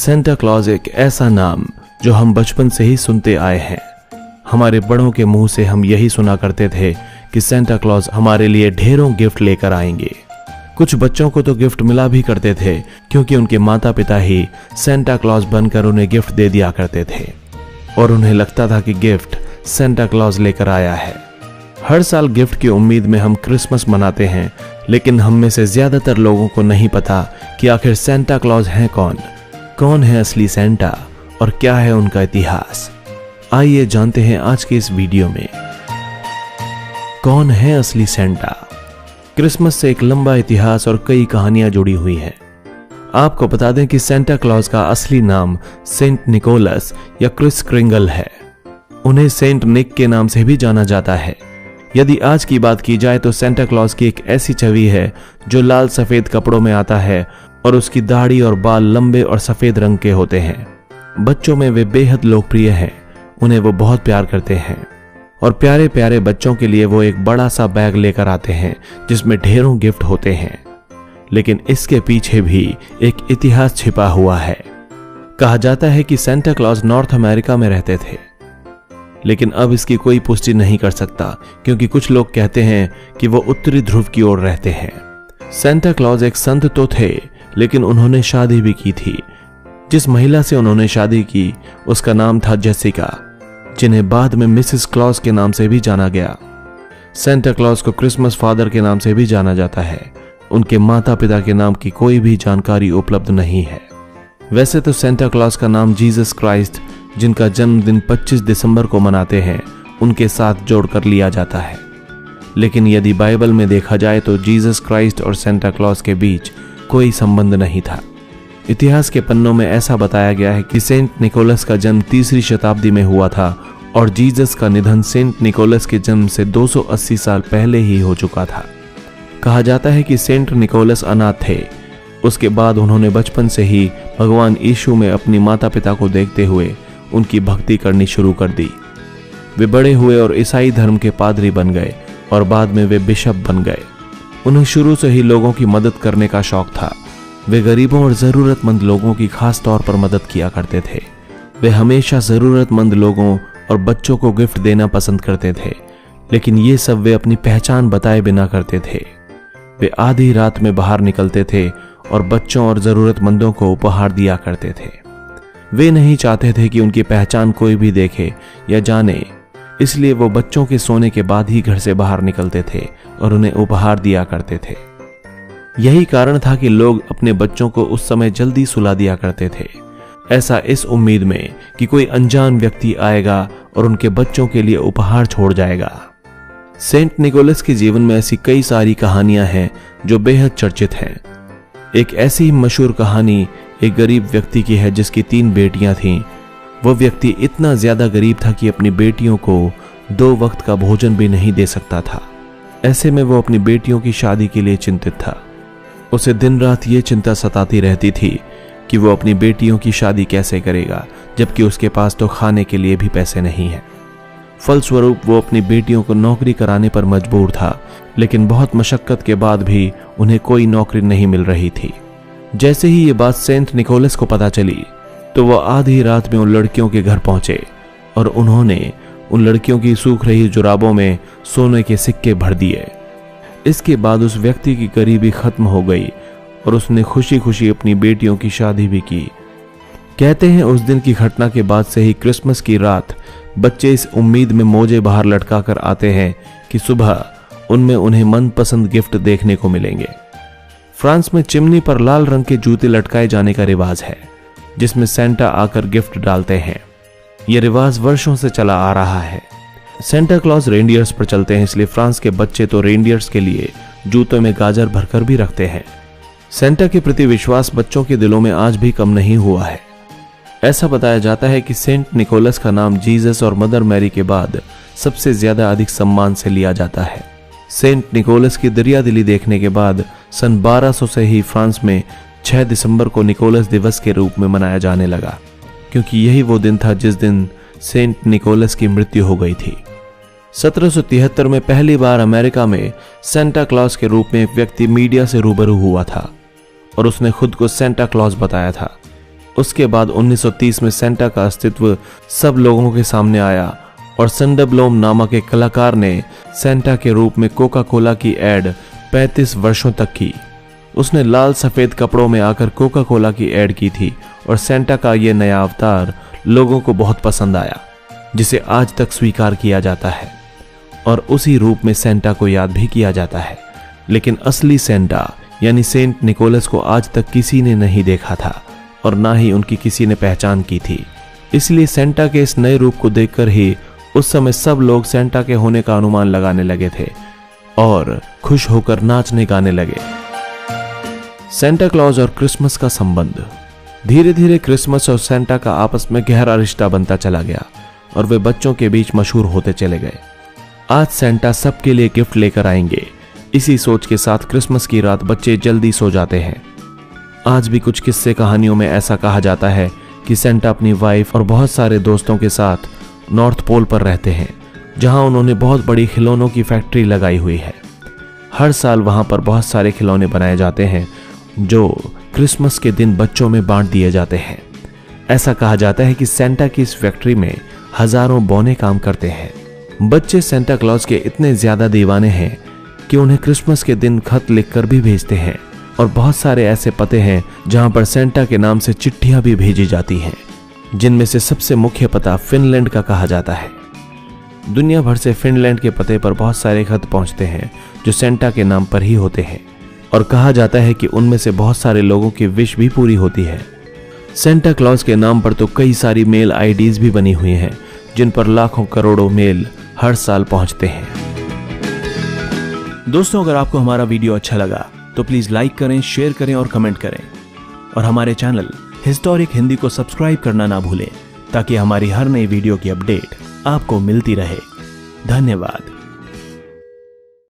Santa Claus एक ऐसा नाम जो हम बचपन से ही सुनते आए हैं। हमारे बड़ों के मुंह से हम यही सुना करते थे कि सेंटा क्लॉज हमारे लिए ढेरों गिफ्ट लेकर आएंगे। कुछ बच्चों को तो गिफ्ट मिला भी करते थे क्योंकि उनके माता पिता ही सेंटा क्लॉज बनकर उन्हें गिफ्ट दे दिया करते थे और उन्हें लगता था कि गिफ्ट सेंटा क्लॉज लेकर आया है। हर साल गिफ्ट की उम्मीद में हम क्रिसमस मनाते हैं, लेकिन हम में से ज्यादातर लोगों को नहीं पता कि आखिर सेंटा क्लॉज हैं कौन है असली सेंटा और क्या है उनका इतिहास। आइए जानते हैं आज के इस वीडियो में कौन है असली सेंटा। क्रिसमस से एक लंबा इतिहास और कई कहानियां जुड़ी हुई हैं। आपको बता दें कि सेंटा क्लॉज का असली नाम सेंट निकोलस या क्रिस क्रिंगल है। उन्हें सेंट निक के नाम से भी जाना जाता है। यदि आज की बात की जाए तो सेंटा क्लॉज की एक ऐसी छवि है जो लाल सफेद कपड़ों में आता है और उसकी दाढ़ी और बाल लंबे और सफेद रंग के होते हैं। बच्चों में वे बेहद लोकप्रिय हैं, उन्हें वो बहुत प्यार करते हैं और प्यारे प्यारे बच्चों के लिए वो एक बड़ा सा बैग लेकर आते हैं जिसमें ढेरों गिफ्ट होते हैं। लेकिन इसके पीछे भी एक इतिहास छिपा हुआ है। कहा जाता है कि सेंटा क्लॉज नॉर्थ अमेरिका में रहते थे, लेकिन अब इसकी कोई पुष्टि नहीं कर सकता क्योंकि कुछ लोग कहते हैं कि वो उत्तरी ध्रुव की ओर रहते हैं। सेंटा क्लॉज एक संत तो थे, लेकिन उन्होंने शादी भी की थी। जिस महिला से उन्होंने शादी की उसका नाम था जेसिका, जिन्हें बाद में मिसेस क्लॉज के नाम से भी जाना गया। सेंटा क्लॉज को क्रिसमस फादर के नाम से भी जाना जाता है। उनके माता पिता के नाम की कोई भी जानकारी उपलब्ध नहीं है। वैसे तो सेंटा क्लॉज का नाम जीसस क्राइस्ट, जिनका जन्मदिन 25 दिसंबर को मनाते हैं, उनके साथ जोड़कर लिया जाता है। लेकिन यदि बाइबल में देखा जाए तो जीसस क्राइस्ट और सेंटा क्लॉज के बीच कोई संबंध नहीं था। इतिहास के पन्नों में ऐसा बताया गया है कि सेंट निकोलस का जन्म 3री शताब्दी में हुआ था और जीसस का निधन सेंट निकोलस के जन्म से 280 साल पहले ही हो चुका था। कहा जाता है कि सेंट निकोलस अनाथ थे। उसके बाद उन्होंने बचपन से ही भगवान यीशु में अपनी माता पिता को देखते हुए उनकी भक्ति करनी शुरू कर दी। वे बड़े हुए और ईसाई धर्म के पादरी बन गए और बाद में वे बिशप बन गए। उन्हें शुरू से ही लोगों की मदद करने का शौक था। वे गरीबों और ज़रूरतमंद लोगों की खास तौर पर मदद किया करते थे। वे हमेशा ज़रूरतमंद लोगों और बच्चों को गिफ्ट देना पसंद करते थे, लेकिन ये सब वे अपनी पहचान बताए बिना करते थे। वे आधी रात में बाहर निकलते थे और बच्चों और ज़रूरतमंदों को उपहार दिया करते थे। वे नहीं चाहते थे कि उनकी पहचान कोई भी देखे या जाने, इसलिए वो बच्चों के सोने के बाद ही घर से बाहर निकलते थे और उन्हें उपहार दिया करते थे। यही कारण था कि लोग अपने बच्चों को उस समय जल्दी सुला दिया करते थे, ऐसा इस उम्मीद में कि कोई अनजान व्यक्ति आएगा और उनके बच्चों के लिए उपहार छोड़ जाएगा। सेंट निकोलस के जीवन में ऐसी कई सारी कहानियां हैं जो बेहद चर्चित हैं। एक ऐसी मशहूर कहानी एक गरीब व्यक्ति की है जिसकी 3 बेटियां थीं। वो व्यक्ति इतना ज्यादा गरीब था कि अपनी बेटियों को 2 वक्त का भोजन भी नहीं दे सकता था। ऐसे में वो अपनी बेटियों की शादी के लिए चिंतित था। उसे दिन रात ये चिंता सताती रहती थी कि वो अपनी बेटियों की शादी कैसे करेगा, जबकि उसके पास तो खाने के लिए भी पैसे नहीं है। फलस्वरूप वो अपनी बेटियों को नौकरी कराने पर मजबूर था, लेकिन बहुत मशक्कत के बाद भी उन्हें कोई नौकरी नहीं मिल रही थी। जैसे ही ये बात सेंट निकोलस को पता चली तो वो आधी रात में उन लड़कियों के घर पहुंचे और उन्होंने उन लड़कियों की सूख रही जुराबों में सोने के सिक्के भर दिए। इसके बाद उस व्यक्ति की गरीबी खत्म हो गई और उसने खुशी खुशी अपनी बेटियों की शादी भी की। कहते हैं उस दिन की घटना के बाद से ही क्रिसमस की रात बच्चे इस उम्मीद में मोजे बाहर लटका कर आते हैं कि सुबह उनमें उन्हें मनपसंद गिफ्ट देखने को मिलेंगे। फ्रांस में चिमनी पर लाल रंग के जूते लटकाए जाने का रिवाज है, जिसमें सेंटा आकर गिफ्ट डालते हैं। यह रिवाज वर्षों से चला आ रहा है। सेंटा क्लॉज रेनडियर्स पर चलते हैं, इसलिए फ्रांस के बच्चे तो रेनडियर्स के लिए जूतों में गाजर भरकर भी रखते हैं। सेंटा के प्रति विश्वास बच्चों के दिलों में आज भी कम नहीं हुआ है। ऐसा बताया जाता है कि सेंट निकोलस का नाम जीसस और मदर मैरी के बाद सबसे ज्यादा अधिक सम्मान से लिया जाता है। सेंट निकोलस की दरियादिली देखने के बाद सन 1200 से ही फ्रांस में 6 दिसंबर को निकोलस दिवस के रूप में मनाया जाने लगा, क्योंकि यही वो दिन था जिस दिन सेंट निकोलस की मृत्यु हो गई थी। 1773 में पहली बार अमेरिका में सेंटा क्लॉज के रूप में एक व्यक्ति मीडिया से रूबरू हुआ था और उसने खुद को सेंटा क्लॉज बताया था। उसके बाद 1930 में सेंटा का अस्तित्व सब लोगों के सामने आया और सेंडरब्लोम नामक एक कलाकार ने सेंटा के रूप में कोका कोला की एड 35 वर्षों तक की। उसने लाल सफेद कपड़ों में आकर कोका कोला की एड की थी और सेंटा का यह नया अवतार लोगों को बहुत पसंद आया, जिसे आज तक स्वीकार किया जाता है और उसी रूप में सेंटा को याद भी किया जाता है। लेकिन असली सेंटा यानी सेंट निकोलस को आज तक किसी ने नहीं देखा था और ना ही उनकी किसी ने पहचान की थी। इसलिए सेंटा के इस नए रूप को देखकर ही उस समय सब लोग सेंटा के होने का अनुमान लगाने लगे थे और खुश होकर नाचने गाने लगे। सेंटा क्लॉज और क्रिसमस का संबंध। धीरे धीरे क्रिसमस और सेंटा का आपस में गहरा रिश्ता बनता चला गया और वे बच्चों के बीच मशहूर होते चले गए। आज सेंटा सबके लिए गिफ्ट लेकर आएंगे, इसी सोच के साथ क्रिसमस की रात बच्चे जल्दी सो जाते हैं। आज भी कुछ किस्से कहानियों में ऐसा कहा जाता है कि सेंटा अपनी वाइफ और बहुत सारे दोस्तों के साथ नॉर्थ पोल पर रहते हैं, जहां उन्होंने बहुत बड़ी खिलौनों की फैक्ट्री लगाई हुई है। हर साल वहां पर बहुत सारे खिलौने बनाए जाते हैं जो क्रिसमस के दिन बच्चों में बांट दिए जाते हैं। ऐसा कहा जाता है कि सेंटा की इस फैक्ट्री में हजारों बौने काम करते हैं। बच्चे सेंटा क्लॉज के इतने ज्यादा दीवाने हैं कि उन्हें क्रिसमस के दिन खत लिखकर भी भेजते हैं और बहुत सारे ऐसे पते हैं जहां पर सेंटा के नाम से चिट्ठियां भी भेजी जाती हैं, जिनमें से सबसे मुख्य पता फिनलैंड का कहा जाता है। दुनिया भर से फिनलैंड के पते पर बहुत सारे खत पहुंचते हैं जो सेंटा के नाम पर ही होते हैं और कहा जाता है कि उनमें से बहुत सारे लोगों की विश भी पूरी होती है। सेंटा क्लॉज के नाम पर तो कई सारी मेल आईडीज भी बनी हुई हैं, जिन पर लाखों करोड़ों मेल हर साल पहुंचते हैं। दोस्तों, अगर आपको हमारा वीडियो अच्छा लगा तो प्लीज लाइक करें, शेयर करें और कमेंट करें और हमारे चैनल हिस्टोरिक हिंदी को सब्सक्राइब करना ना भूलें ताकि हमारी हर नई वीडियो की अपडेट आपको मिलती रहे। धन्यवाद।